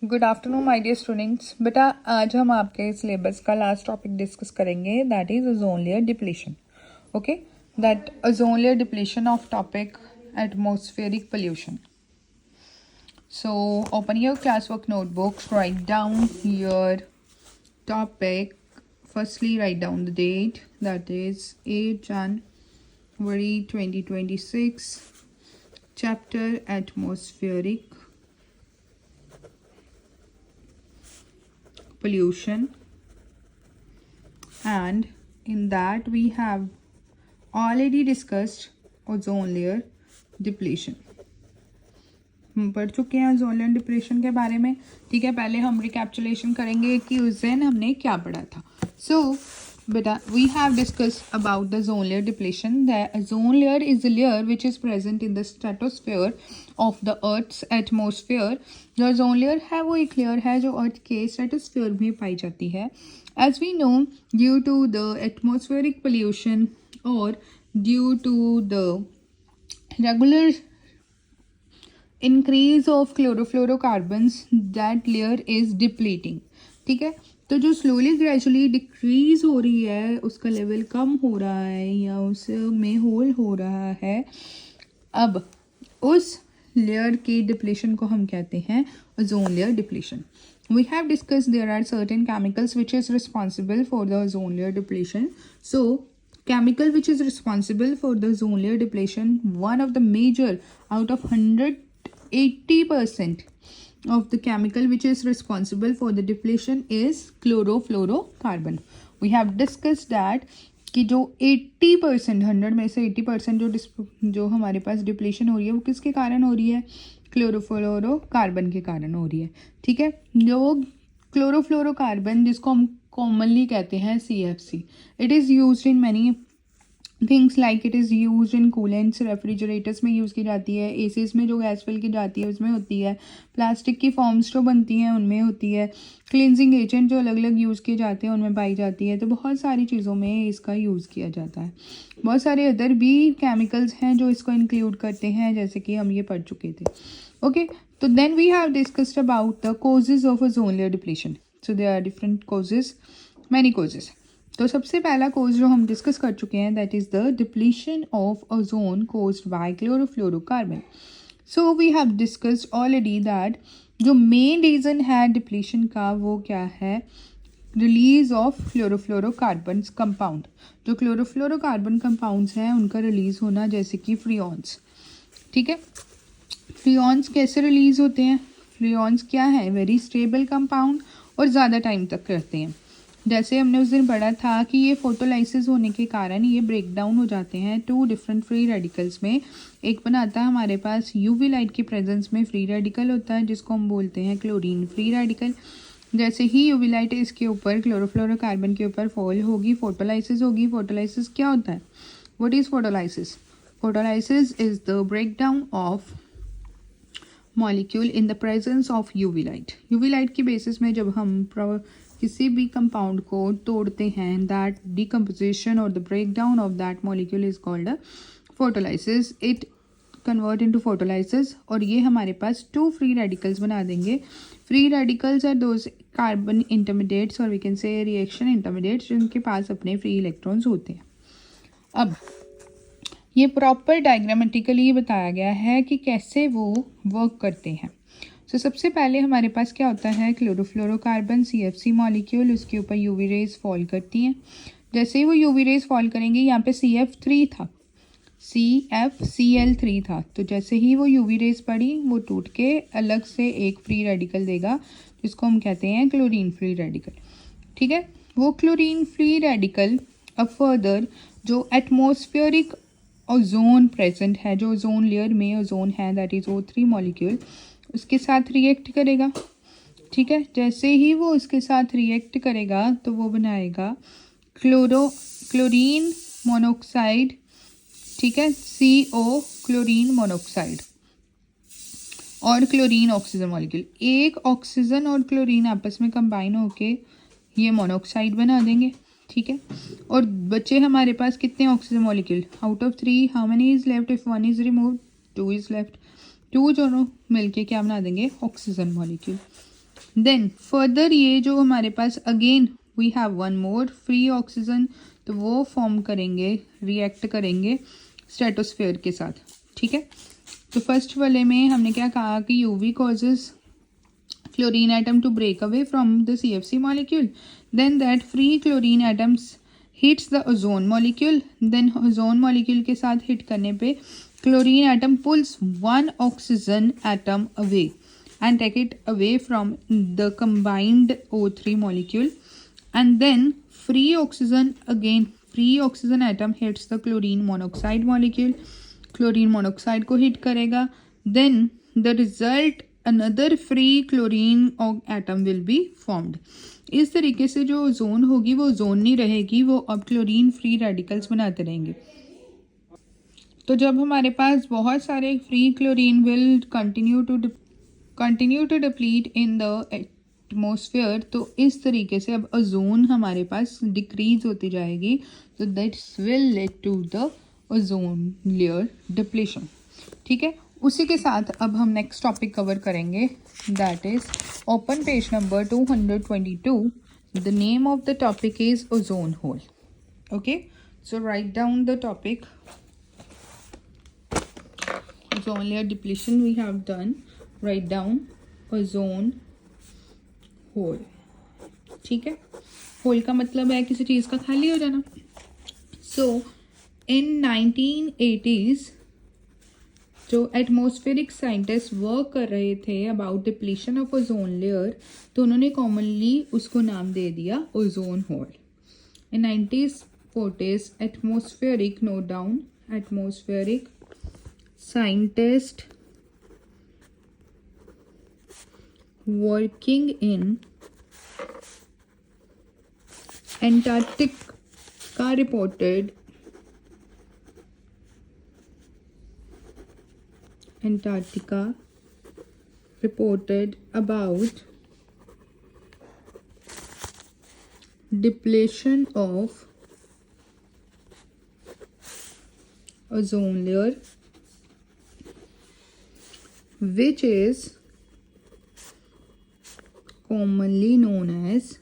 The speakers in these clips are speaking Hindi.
Good afternoon my dear students. बेटा आज हम आपके सिलेबस का लास्ट टॉपिक डिस्कस करेंगे, that is ozone layer depletion. Okay, that ozone layer depletion of topic atmospheric pollution. So open your classwork notebooks, write down your topic. Firstly, write down the date, that is 8 January 2026, chapter atmospheric pollution, and in that we have already discussed ozone layer depletion. हम पढ़ चुके हैं ओजोन लेयर डिप्लेशन के बारे में। ठीक है, पहले हम रिकैप्चुलेशन करेंगे कि उस दिन हमने क्या पढ़ा था। सो बेटा, we have discuss about the ozone layer depletion. The ozone layer is a layer which is present in the stratosphere of the earth's atmosphere. जो ओजोन लेयर है वो एक लेयर है जो अर्थ के स्ट्रेटोस्फेयर में पाई जाती है। As we know, due to the atmospheric pollution और due to the regular increase of chlorofluorocarbons that layer is depleting. ठीक है, तो जो स्लोली ग्रेजुअली डिक्रीज हो रही है, उसका लेवल कम हो रहा है या उसमें होल हो रहा है, अब उस लेयर की डिप्लीशन को हम कहते हैं ozone layer depletion. We have discussed there are certain chemicals which is responsible for the ozone layer depletion. So chemical which is responsible for the ozone layer depletion, one of the major out of 180% of the chemical which is responsible for the depletion is chlorofluorocarbon. We have discussed that कि जो 80%, 100 में से 80% जो हमारे पास डिप्लीशन हो रही है वो किसके कारण हो रही है? क्लोरोफ्लोरोकार्बन के कारण हो रही है. ठीक है, जो क्लोरोफ्लोरोकार्बन जिसको हम कॉमनली कहते हैं CFC, it is used in many things, like it is use in coolants, refrigerators में यूज़ की जाती है, एसीज में जो गैस फिल की जाती है उसमें होती है, प्लास्टिक की फॉर्म्स जो बनती हैं उनमें होती है, क्लिनजिंग एजेंट जो अलग अलग यूज़ किए जाते हैं उनमें पाई जाती है. तो बहुत सारी चीज़ों में इसका यूज़ किया जाता है. बहुत सारे अदर भी केमिकल्स हैं जो इसको इंक्लूड करते हैं, जैसे कि हम ये पढ़ चुके थे. ओके, तो then we have discussed about the causes of ozone layer depletion. So there are different causes, many causes. तो सबसे पहला कोज जो हम डिस्कस कर चुके हैं, that is the depletion of ozone caused by chlorofluorocarbon. So we have discussed already that जो मेन रीज़न है डिप्लीशन का वो क्या है? Release of chlorofluorocarbon compound. जो क्लोरोफ्लोरोकार्बन कंपाउंड्स हैं उनका रिलीज होना, जैसे कि फ्रियॉन्स. ठीक है, फ्रियॉन्स कैसे रिलीज होते हैं? फ्रियॉन्स क्या है? वेरी स्टेबल कंपाउंड और ज़्यादा टाइम तक रहते हैं. जैसे हमने उस दिन पढ़ा था कि ये फोटोलाइसिस होने के कारण ये ब्रेक डाउन हो जाते हैं टू डिफरेंट फ्री रेडिकल्स में. एक बनाता है हमारे पास यूवी लाइट की प्रेजेंस में फ्री रेडिकल होता है जिसको हम बोलते हैं क्लोरीन फ्री रेडिकल. जैसे ही यूवी लाइट इसके ऊपर क्लोरोफ्लोरोकार्बन के ऊपर फॉल होगी, फोटोलाइसिस होगी. फोटोलाइसिस क्या होता है? What is photolysis? Photolysis is the break down of molecule in the presence of UV light. UV light की बेसिस में जब हम किसी भी कंपाउंड को तोड़ते हैं, दैट डिकम्पोजिशन और the break down of that molecule is called a photolysis. It convert into photolysis और ये हमारे पास टू फ्री रेडिकल्स बना देंगे. Free radicals are those carbon intermediates और we can say reaction intermediates जिनके पास अपने फ्री इलेक्ट्रॉन्स होते हैं. अब ये प्रॉपर डायग्रामेटिकली बताया गया है कि कैसे वो वर्क करते हैं. तो सबसे पहले हमारे पास क्या होता है? क्लोरोफ्लोरोकार्बन CFC मॉलिक्यूल, उसके ऊपर यूवी रेज फॉल करती हैं. जैसे ही वो यूवी रेज फॉल करेंगे, यहाँ पे CF3 था, CFCl3 था. तो जैसे ही वो यूवी रेज पड़ी, वो टूट के अलग से एक फ्री रेडिकल देगा जिसको हम कहते हैं क्लोरीन फ्री रेडिकल. ठीक है, वो क्लोरीन फ्री रेडिकल अब फर्दर जो एटमॉस्फेरिक ओजोन प्रेजेंट है, जो ओजोन लेयर में ओजोन है, दैट इज O3 मॉलिक्यूल, उसके साथ रिएक्ट करेगा. ठीक है, जैसे ही वो उसके साथ रिएक्ट करेगा तो वो बनाएगा क्लोरीन मोनोक्साइड. ठीक है, CO क्लोरीन मोनोक्साइड और क्लोरीन ऑक्सीजन मॉलिक्यूल. एक ऑक्सीजन और क्लोरीन आपस में कंबाइन होके ये मोनोक्साइड बना देंगे. ठीक है, और बचे हमारे पास कितने oxygen molecule? Out of 3 how many is left? If 1 is removed 2 is left. 2 दोनों मिलके क्या बना देंगे? Oxygen molecule. देन फर्दर ये जो हमारे पास again we have one more free oxygen, तो वो फॉर्म करेंगे, रिएक्ट करेंगे स्ट्रेटोस्फेयर के साथ, ठीक है। तो फर्स्ट वाले में हमने क्या कहा कि UV causes chlorine atom to break away from the CFC molecule, then that free chlorine atoms hits the ozone molecule, then ozone molecule के साथ hit करने पे chlorine atom pulls one oxygen atom away and take it away from the combined O3 molecule, and then free oxygen atom hits the chlorine monoxide molecule, chlorine monoxide को hit करेगा, then the result another free chlorine atom will be formed. इस तरीके से जो ओजोन होगी वो ओजोन नहीं रहेगी, वो अब क्लोरीन फ्री रेडिकल्स बनाते रहेंगे। तो जब हमारे पास बहुत सारे free chlorine will continue to deplete in the atmosphere, तो इस तरीके से अब ओजोन हमारे पास डिक्रीज होती जाएगी, तो that's will lead to the ozone layer depletion, ठीक है। उसी के साथ अब हम नेक्स्ट टॉपिक कवर करेंगे, that is open page number 222. The name of the topic is ozone hole. Okay, so write down the topic. Ozone layer depletion we have done. Write down ozone hole, ठीक है। होल का मतलब है किसी चीज़ का खाली हो जाना. सो इन 1980s जो एटमॉस्फेरिक साइंटिस्ट वर्क कर रहे थे about depletion of ozone layer, तो उन्होंने कॉमनली उसको नाम दे दिया ozone hole. In 1940s atmospheric, note down, atmospheric scientist working in Antarctica reported about depletion of ozone layer, which is commonly known as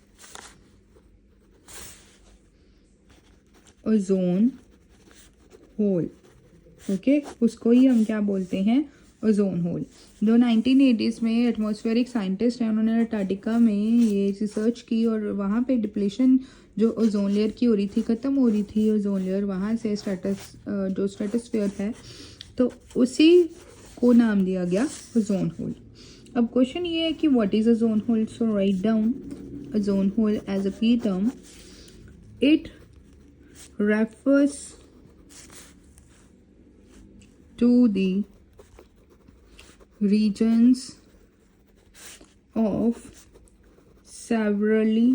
ozone hole. Okay, उसको ही हम क्या बोलते हैं, ओजोन होल. जो 1980s में एटमॉस्फेरिक साइंटिस्ट हैं, उन्होंने अंटार्कटिका में ये रिसर्च की और वहाँ पे डिप्लीशन जो ओजोन लेयर की हो रही थी, ख़त्म हो रही थी ओजोन लेयर, वहाँ से जो स्ट्रेटोस्फेयर है, तो उसी को नाम दिया गया ओजोन होल. अब क्वेश्चन ये है कि what is ozone hole. So write down ozone hole as a key term. It refers to the regions of severely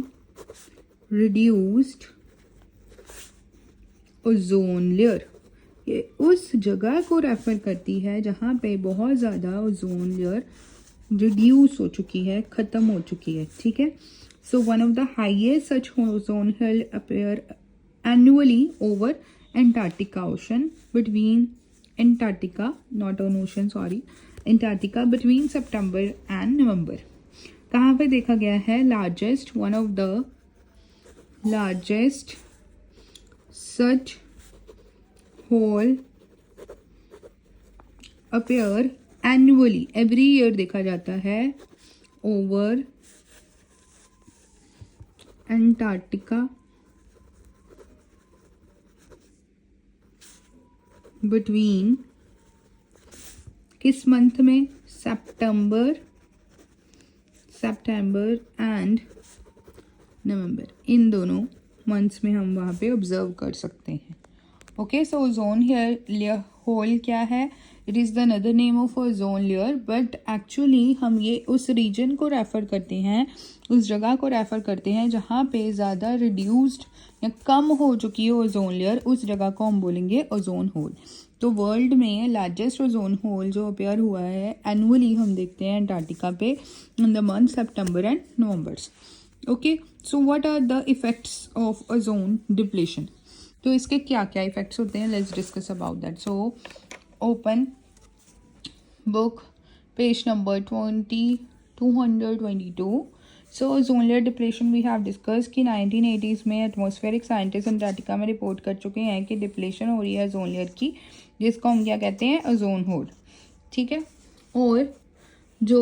reduced ozone layer. ये उस जगह को रेफर करती है जहाँ पे बहुत ज़्यादा ओजोन लेयर रिड्यूस हो चुकी है, ख़त्म हो चुकी है, ठीक है. So one of the highest such ozone layer appear annually over Antarctica ocean between Antarctica, not an ocean, sorry, Antarctica between September and November. कहाँ पे देखा गया है? Largest, one of the largest such hole appear annually, every year देखा जाता है, ओवर एंटार्क्टिका बिटवीन, किस मंथ में? सितंबर एंड नवंबर. इन दोनों मंथ्स में हम वहाँ पे ऑब्जर्व कर सकते हैं. Okay, so ozone layer hole क्या है? It is the another name of ozone layer, but actually हम ये उस रीजन को रेफ़र करते हैं, उस जगह को रेफ़र करते हैं जहाँ पे ज़्यादा रिड्यूस्ड या कम हो चुकी है ओजोन लेयर, उस जगह को हम बोलेंगे ओजोन होल. तो वर्ल्ड में लार्जेस्ट ओजोन होल जो अपीयर हुआ है एनुअली हम देखते हैं अंटार्कटिका पे in the month September and Novembers. Okay, so what are the effects of ozone depletion? तो इसके क्या क्या इफेक्ट्स होते हैं, let's discuss about that. So open book page number 22. 222. So ozone layer depletion we have discuss कि 1980s में एटमॉस्फेरिक साइंटिस्ट अंटार्कटिका में रिपोर्ट कर चुके हैं कि डिप्लेशन हो रही है ओजोन लेयर की, जिसको हम क्या कहते हैं, ओजोन होल, ठीक है। और जो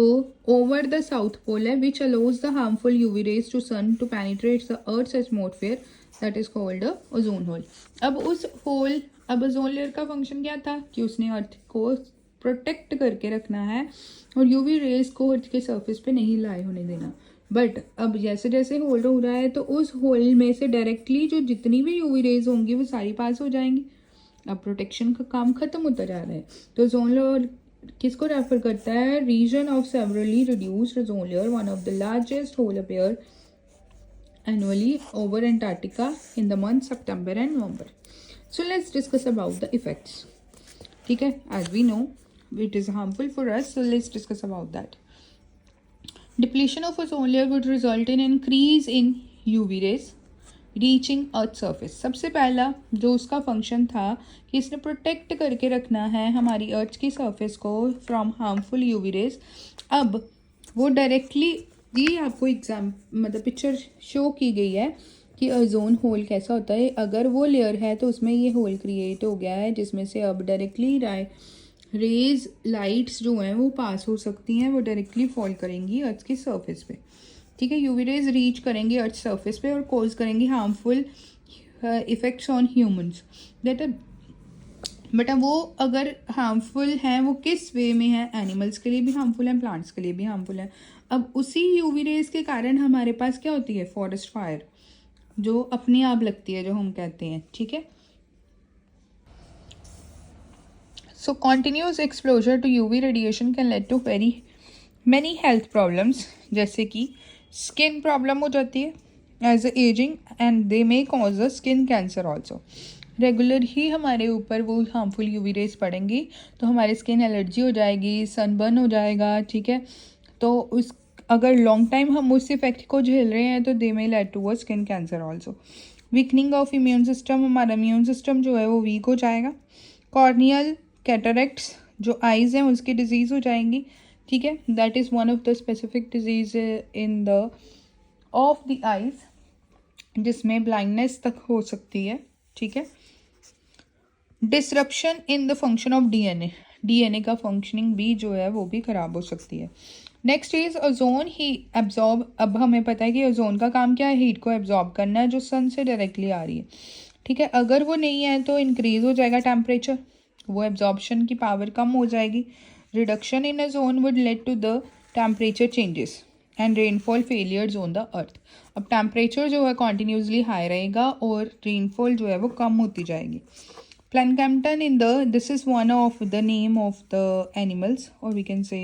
ओवर द साउथ पोल है which allows the harmful UV rays to sun to penetrate the earth's atmosphere, that is called the ozone hole. अब ओजोन लेयर का फंक्शन क्या था कि उसने अर्थ को प्रोटेक्ट करके रखना है और यूवी रेज को अर्थ के सरफेस पे नहीं लाए होने देना। बट अब जैसे जैसे होल हो रहा है तो उस होल में से डायरेक्टली जो जितनी भी यूवी रेज होंगी वो सारी पास हो जाएंगी। अब प्रोटेक्शन का काम खत्म होता जा रहा है। तो ओजोन लेयर किसको रेफर करता है, region of severely reduced ozone layer, one of the largest hole appear annually over Antarctica in the month September and November. So let's discuss about the effects. ठीक है, as we know it is harmful for us, so let's discuss about that. Depletion of ozone layer would result in increase in UV rays reaching earth surface. सबसे पहला जो उसका फंक्शन था कि इसने प्रोटेक्ट करके रखना है हमारी अर्थ की सरफेस को फ्रॉम हार्मफुल यूवी रेज। अब वो डायरेक्टली ये आपको मतलब पिक्चर शो की गई है कि ओजोन होल कैसा होता है। अगर वो लेयर है तो उसमें ये होल क्रिएट हो गया है जिसमें से अब डायरेक्टली रेज लाइट्स जो हैं वो पास हो सकती हैं, वो डायरेक्टली फॉल करेंगी अर्थ की सरफेस पे, ठीक है। यूवी रेज रीच करेंगी अर्थ सरफेस पे और कॉज करेंगी harmful effects on humans. But अब वो अगर हार्मफुल हैं वो किस वे में है, एनिमल्स के लिए भी हार्मफुल है, प्लांट्स के लिए भी हार्मफुल है। अब उसी यूवी रेज के कारण हमारे पास क्या होती है, फॉरेस्ट फायर जो अपने आप लगती है, जो हम कहते हैं, ठीक है। So continuous exposure to UV radiation can lead to very many health problems, जैसे कि स्किन प्रॉब्लम हो जाती है as aging and they may cause a skin cancer also. Regular ही हमारे ऊपर वो हार्मफुल यूवी रेज पड़ेंगी तो हमारे स्किन एलर्जी हो जाएगी, सनबर्न हो जाएगा, ठीक है। तो उस अगर लॉन्ग टाइम हम उस इफेक्ट को झेल रहे हैं तो they may lead to a skin cancer also. Weakening of immune system, हमारा इम्यून सिस्टम जो है वो वीक हो जाएगा। कॉर्नियल कैटरेक्ट्स जो आइज़ हैं उसकी डिजीज़ हो जाएंगी, ठीक है। That is one of the specific disease in the of the eyes जिसमें ब्लाइंडनेस तक हो सकती है, ठीक है। Disruption in the function of DNA का फंक्शनिंग भी जो है वो भी ख़राब हो सकती है। Next is ozone he absorb. अब हमें पता है कि ओजोन का काम क्या है, हीट को एब्जॉर्ब करना है जो सन से डायरेक्टली आ रही है, ठीक है। अगर वो नहीं है तो इंक्रीज हो जाएगा टेम्परेचर, वो एब्जॉर्बशन की पावर कम हो जाएगी। Reduction in ozone would lead to the temperature changes and rainfall failures on the earth. अब टेम्परेचर जो है कॉन्टीन्यूसली हाई रहेगा और रेनफॉल जो है वो कम होती जाएगी। Plankton in this is one of the name of the animals, or we can say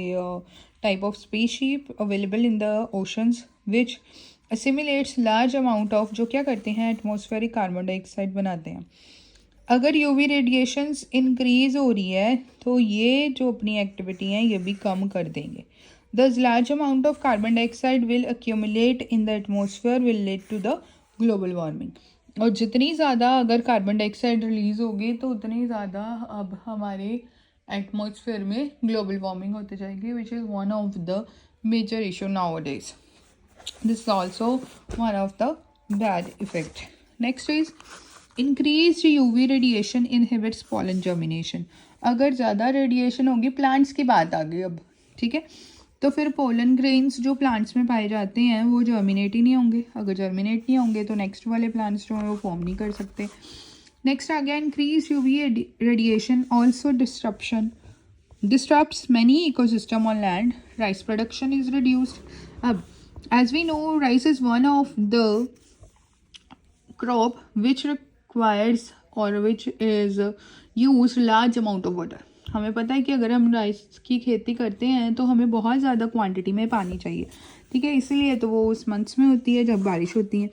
type of species available in the oceans which assimilates large amount of, जो क्या करते हैं, एटमॉस्फेरिक कार्बन डाइऑक्साइड बनाते हैं। अगर यूवी रेडिएशंस इंक्रीज हो रही है तो ये जो अपनी एक्टिविटी है ये भी कम कर देंगे। Thus large amount of carbon dioxide will accumulate in the atmosphere will lead to the global warming। और जितनी ज़्यादा अगर कार्बन डाइऑक्साइड रिलीज़ होगी तो उतनी ज़्यादा अब हमारे एटमॉस्फेयर में ग्लोबल वार्मिंग होती जाएगी, which is one of the major issue nowadays. This is also one of the bad effect. Next is increase UV radiation inhibits pollen germination. अगर ज़्यादा रेडिएशन होगी, प्लांट्स की बात आ गई अब, ठीक है, तो फिर पोलन ग्रेन्स जो प्लांट्स में पाए जाते हैं वो जर्मिनेट ही नहीं होंगे। अगर जर्मिनेट नहीं होंगे तो नेक्स्ट वाले प्लांट्स जो हैं वो फॉर्म नहीं कर सकते। नेक्स्ट आ गया increase UV radiation also disturbs many ecosystem on land, rice production is reduced. अब as we know rice is one of the crop which requires और which is use large amount of water. हमें पता है कि अगर हम राइस की खेती करते हैं तो हमें बहुत ज़्यादा क्वांटिटी में पानी चाहिए, ठीक है, इसीलिए तो वो उस मंथ्स में होती है जब बारिश होती है।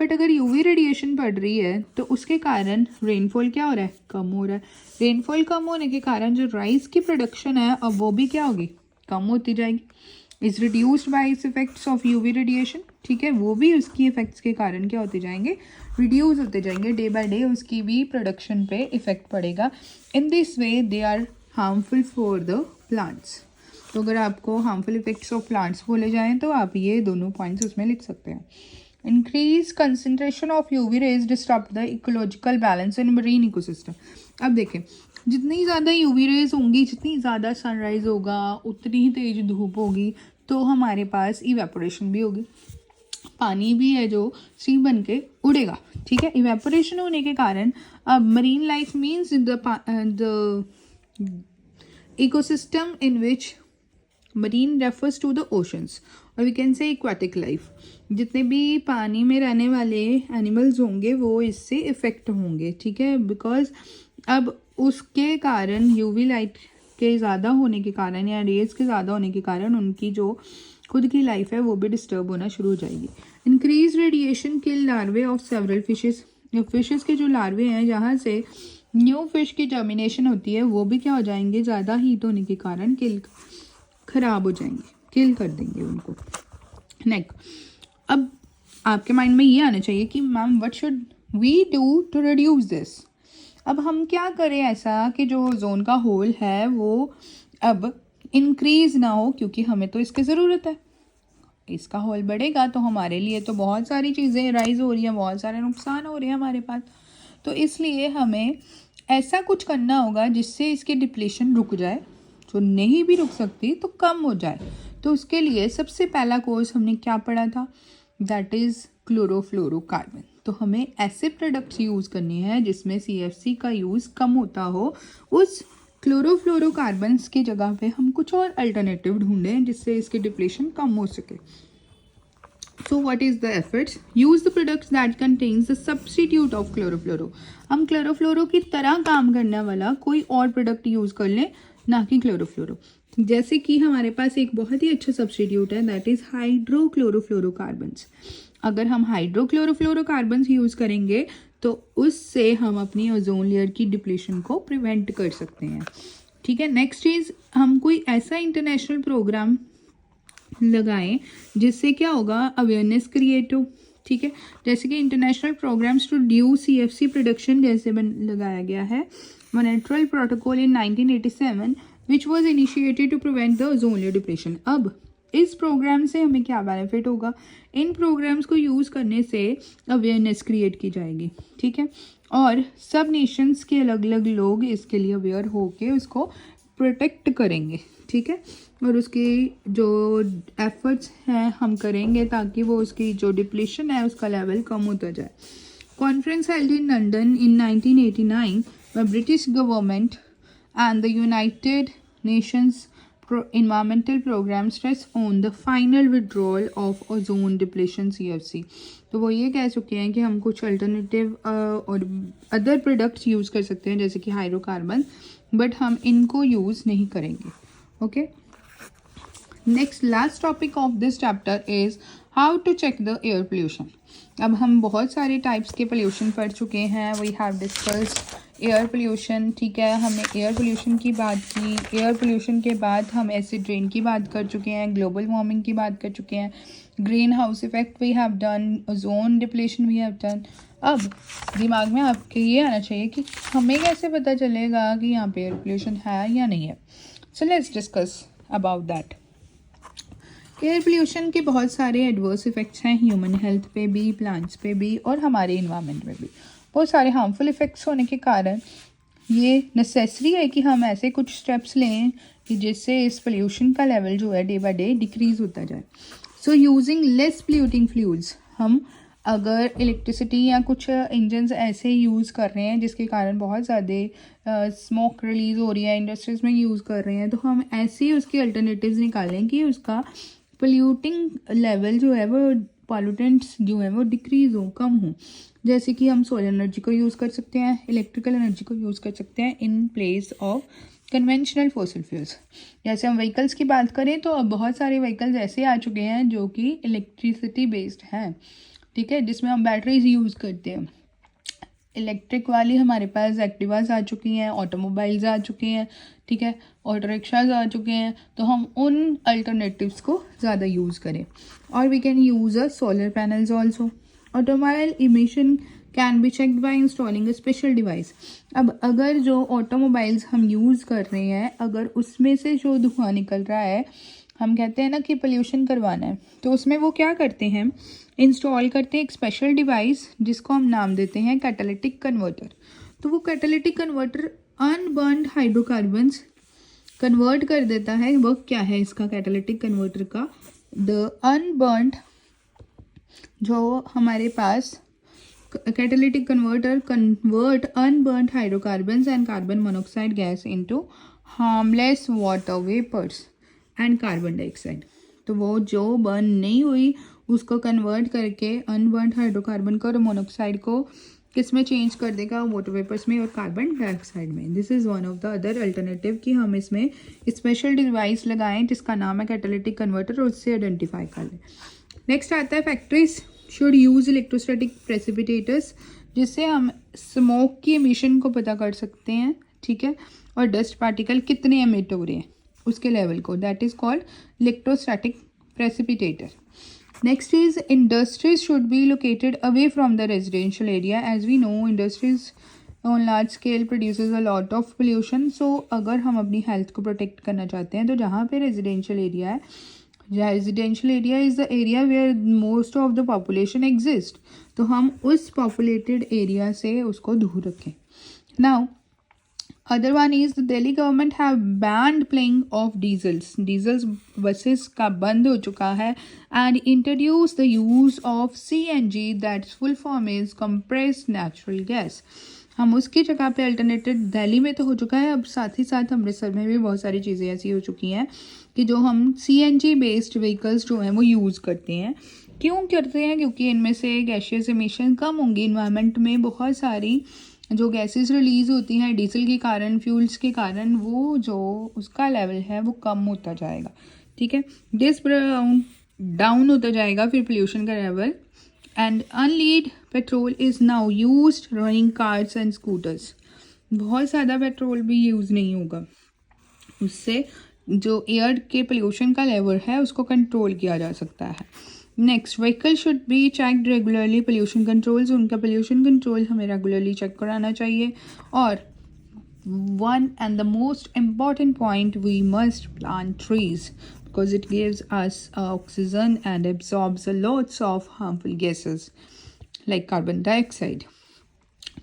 बट अगर यूवी रेडिएशन पड़ रही है तो उसके कारण रेनफॉल क्या हो रहा है, कम हो रहा है। रेनफॉल कम होने के कारण जो राइस की प्रोडक्शन है अब वो भी क्या होगी, कम होती जाएगी। इज़ रिड्यूस्ड बाय इस इफेक्ट्स ऑफ यूवी रेडिएशन, ठीक है, वो भी उसकी इफेक्ट्स के कारण क्या होते जाएंगे, रिड्यूस होते जाएंगे। डे बाय डे उसकी भी प्रोडक्शन पे इफेक्ट पड़ेगा। In this way they are harmful for the plants। तो अगर आपको हार्मफुल इफेक्ट्स ऑफ प्लांट्स बोले जाएँ तो आप ये दोनों पॉइंट्स उसमें लिख सकते हैं। Increase concentration of UV rays disturb the ecological balance in marine ecosystem. अब देखें, जितनी ज़्यादा यूवी रेज होंगी, जितनी ज़्यादा सनराइज होगा, उतनी ही तेज धूप होगी, तो हमारे पास इवेपोरेशन भी होगी, पानी भी है जो स्टीम बन के उड़ेगा। ठीक है, इवेपोरेशन होने के कारण अब marine life means the ecosystem in which marine refers to the oceans or we can say aquatic life। जितने भी पानी में रहने वाले एनिमल्स होंगे वो इससे इफ़ेक्ट होंगे। ठीक है, बिकॉज अब उसके कारण यूवी लाइट के ज़्यादा होने के कारण या रेज के ज़्यादा होने के कारण उनकी जो खुद की लाइफ है वो भी डिस्टर्ब होना शुरू हो जाएगी। Increase radiation kill larvae of several fishes. Fishes के जो लार्वे हैं जहाँ से न्यू फिश की जर्मिनेशन होती है वो भी क्या हो जाएंगे, ज़्यादा हीट होने के कारण ख़राब हो जाएंगे, किल कर देंगे उनको। नेक्स्ट, अब आपके माइंड में ये आना चाहिए कि ma'am what should we do to reduce this. अब हम क्या करें ऐसा कि जो ओजोन का होल है वो अब इंक्रीज़ ना हो, क्योंकि हमें तो इसकी ज़रूरत है। इसका होल बढ़ेगा तो हमारे लिए तो बहुत सारी चीज़ें राइज हो रही हैं, बहुत सारे नुकसान हो रहे हैं हमारे पास। तो इसलिए हमें ऐसा कुछ करना होगा जिससे इसकी डिप्लीशन रुक जाए, जो नहीं भी रुक सकती तो कम हो जाए। तो उसके लिए सबसे पहला कोर्स हमने क्या पढ़ा था, दैट इज़ क्लोरोफ्लोरोकार्बन। तो हमें ऐसे प्रोडक्ट्स यूज़ करने हैं जिसमें CFC का यूज़ कम होता हो। उस क्लोरोफ्लोरोकार्बन्स की जगह पे हम कुछ और अल्टरनेटिव ढूंढें जिससे इसकी डिप्लीशन कम हो सके। So what is the efforts? Use the products that contains the substitute of chlorofluoro। हम क्लोरोफ्लोरो की तरह काम करने वाला कोई और प्रोडक्ट यूज़ कर लें, ना कि क्लोरोफ्लोरो। जैसे कि हमारे पास एक बहुत ही अच्छा सब्सटीट्यूट है, दैट इज़ हाइड्रोक्लोरोफ्लोरोकार्बन्स। अगर हम हाइड्रोक्लोरोफ्लोरोकार्बन्स यूज़ करेंगे तो उससे हम अपनी ओजोन लेयर की डिप्लीशन को प्रिवेंट कर सकते हैं। ठीक है, नेक्स्ट चीज़, हम कोई ऐसा इंटरनेशनल प्रोग्राम लगाएं जिससे क्या होगा, अवेयरनेस क्रिएट हो। ठीक है, जैसे कि international programs to reduce CFC production जैसे लगाया गया है Montreal protocol in 1987 which was initiated to prevent the ozone layer depression. अब इस प्रोग्राम से हमें क्या बेनिफिट होगा, इन प्रोग्राम्स को यूज़ करने से अवेयरनेस क्रिएट की जाएगी। ठीक है, और सब नेशंस के अलग अलग लोग इसके लिए अवेयर होके उसको प्रोटेक्ट करेंगे। ठीक है, और उसकी जो एफर्ट्स हैं हम करेंगे ताकि वो उसकी जो डिप्लीशन है उसका लेवल कम होता जाए। Conference held in London in 1989 by British government and the United Nations environmental program stress on the final withdrawal of ozone depletion CFC। तो वो ये कह चुके हैं कि हम कुछ अल्टरनेटिव और अदर प्रोडक्ट्स यूज़ कर सकते हैं जैसे कि हाइड्रोकार्बन, बट हम इनको यूज़ नहीं करेंगे। Okay, next last topic of this chapter is how to check the air pollution. अब हम बहुत सारे टाइप्स के पोल्यूशन पढ़ चुके हैं, we have discussed air pollution. ठीक है, हमने एयर पोल्यूशन की बात की, एयर पोल्यूशन के बाद हम एसिड रेन की बात कर चुके हैं, ग्लोबल वार्मिंग की बात कर चुके हैं, greenhouse effect we have done, ozone depletion we have done. अब दिमाग में आपके ये आना चाहिए कि हमें कैसे पता चलेगा कि यहाँ पे एयर पोल्यूशन है या नहीं है। So let's discuss about that. Air pollution के बहुत सारे एडवर्स इफेक्ट्स हैं, ह्यूमन हेल्थ पे भी, प्लांट्स पे भी और हमारे इन्वायरमेंट में भी। बहुत सारे हार्मफुल इफ़ेक्ट्स होने के कारण ये नेसेसरी है कि हम ऐसे कुछ स्टेप्स लें कि जिससे इस पोल्यूशन का लेवल जो है डे बाय डे डिक्रीज़ होता जाए। So using less polluting fuels, हम अगर इलेक्ट्रिसिटी या कुछ इंजन्स ऐसे यूज़ कर रहे हैं जिसके कारण बहुत ज़्यादा स्मोक रिलीज़ हो रही है, इंडस्ट्रीज़ में यूज़ कर रहे हैं, तो हम ऐसे ही उसके अल्टरनेटिव्स निकालें कि उसका पोल्यूटिंग लेवल जो है वो, पॉल्यूटेंट्स जो है वो डिक्रीज़ हो, कम हो। जैसे कि हम सोलर एनर्जी को यूज़ कर सकते हैं, इलेक्ट्रिकल एनर्जी को यूज़ कर सकते हैं in place of conventional fossil fuels. जैसे हम व्हीकल्स की बात करें तो अब बहुत सारे व्हीकल्स ऐसे आ चुके हैं जो कि इलेक्ट्रिसिटी बेस्ड हैं। ठीक है, जिसमें हम बैटरीज यूज़ करते हैं। इलेक्ट्रिक वाली हमारे पास एक्टिवाज आ चुकी हैं, ऑटोमोबाइल्स आ चुके हैं। ठीक है, ऑटो रिक्शाज आ चुके हैं। तो हम उन अल्टरनेटिव्स को ज़्यादा यूज़ करें। और we can use a solar panels also. Automobile emission can be checked by installing a special device. अब अगर जो ऑटोमोबाइल्स हम यूज़ कर रहे हैं, अगर उसमें से जो धुआं निकल रहा है, हम कहते हैं ना कि पोल्यूशन करवाना है, तो उसमें वो क्या करते हैं, इंस्टॉल करते हैं एक स्पेशल डिवाइस जिसको हम नाम देते हैं कैटालिटिक कन्वर्टर। तो वो catalytic converter unburned hydrocarbons convert कर देता है। वर्क क्या है इसका कैटालिटिक कन्वर्टर का, द अनबर्न्ड, जो हमारे पास catalytic converter convert unburned hydrocarbons and carbon monoxide gas into harmless water vapours and carbon dioxide. तो वो जो बर्न नहीं हुई उसको कन्वर्ट करके अनबर्न्ड हाइड्रोकार्बन को और मोनोऑक्साइड को किस में चेंज कर देगा, वाटर वेपर्स में और कार्बन डाइऑक्साइड में। This is one of the other alternative कि हम इसमें स्पेशल डिवाइस लगाएं जिसका नाम है कैटालिटिक कन्वर्टर और उससे आइडेंटिफाई कर लें। नेक्स्ट आता है factories should use electrostatic precipitators, जिससे हम स्मोक की एमिशन को पता कर सकते हैं, ठीक है, और डस्ट पार्टिकल कितने एमिट हो रहे हैं उसके लेवल को, that is called electrostatic precipitator. Next is industries should be located away from the residential area. As we know, industries on large scale produces a lot of pollution. So अगर हम अपनी हेल्थ को प्रोटेक्ट करना चाहते हैं तो जहाँ पे रेजिडेंशियल एरिया है, residential area is the area where most of the population exist, तो हम उस पॉपुलेटेड एरिया से उसको दूर रखें। Now other one is the Delhi government have banned playing of diesels buses का बंद हो चुका है and introduced the use of CNG, that's full form is compressed natural gas। हम उसकी जगह पे अल्टरनेटिव दिल्ली में तो हो चुका है, अब साथ ही साथ अमृतसर में भी बहुत सारी चीज़ें ऐसी हो चुकी हैं कि जो हम CNG बेस्ड व्हीकल्स जो हैं वो यूज़ करते हैं। क्यों करते हैं? क्योंकि इनमें से गैसियस एमिशन कम होंगी, इन्वायरमेंट में बहुत सारी जो गैसेस रिलीज़ होती हैं डीजल के कारण, फ्यूल्स के कारण, वो जो उसका लेवल है वो कम होता जाएगा, ठीक है, डाउन होता जाएगा फिर पोल्यूशन का level. And unleaded petrol is now used running cars and scooters. बहुत ज़्यादा पेट्रोल भी यूज़ नहीं होगा, उससे जो एयर के पोल्यूशन का लेवल है उसको कंट्रोल किया जा सकता है। Next, vehicle should be checked regularly, pollution controls, उनका पोल्यूशन कंट्रोल हमें रेगुलरली चेक कराना चाहिए। और one and the most important point, we must plant trees because it gives us oxygen and absorbs a lots of harmful gases like carbon dioxide.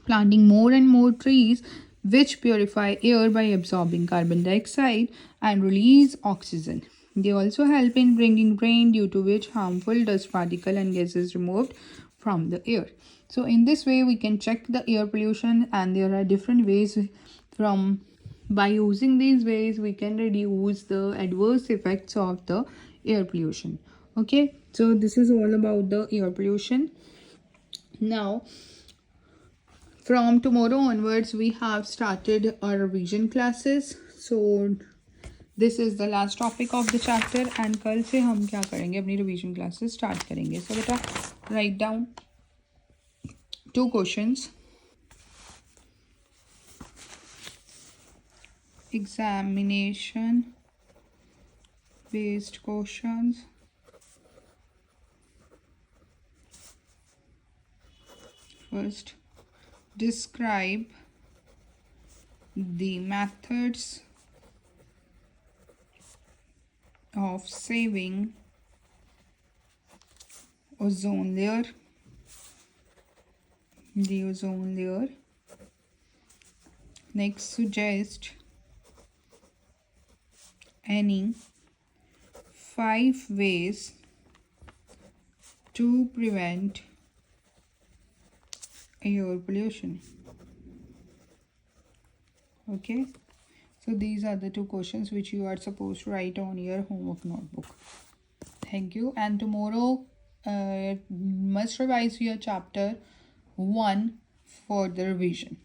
Planting more and more trees which purify air by absorbing carbon dioxide and release oxygen. They also help in bringing rain, due to which harmful dust particle and gases removed from the air. So in this way we can check the air pollution, and there are different ways by using these ways we can reduce the adverse effects of the air pollution. Okay, so this is all about the air pollution. Now from tomorrow onwards we have started our revision classes. So this is the last topic of the chapter and कल से हम क्या करेंगे, अपनी revision classes start करेंगे. So बेटा write down 2 questions. Examination based questions. First, describe the methods of saving ozone layer. The ozone layer. Next, suggest any 5 ways to prevent air pollution. Okay, so these are the 2 questions which you are supposed to write on your homework notebook. Thank you. And tomorrow must revise your chapter 1 for the revision.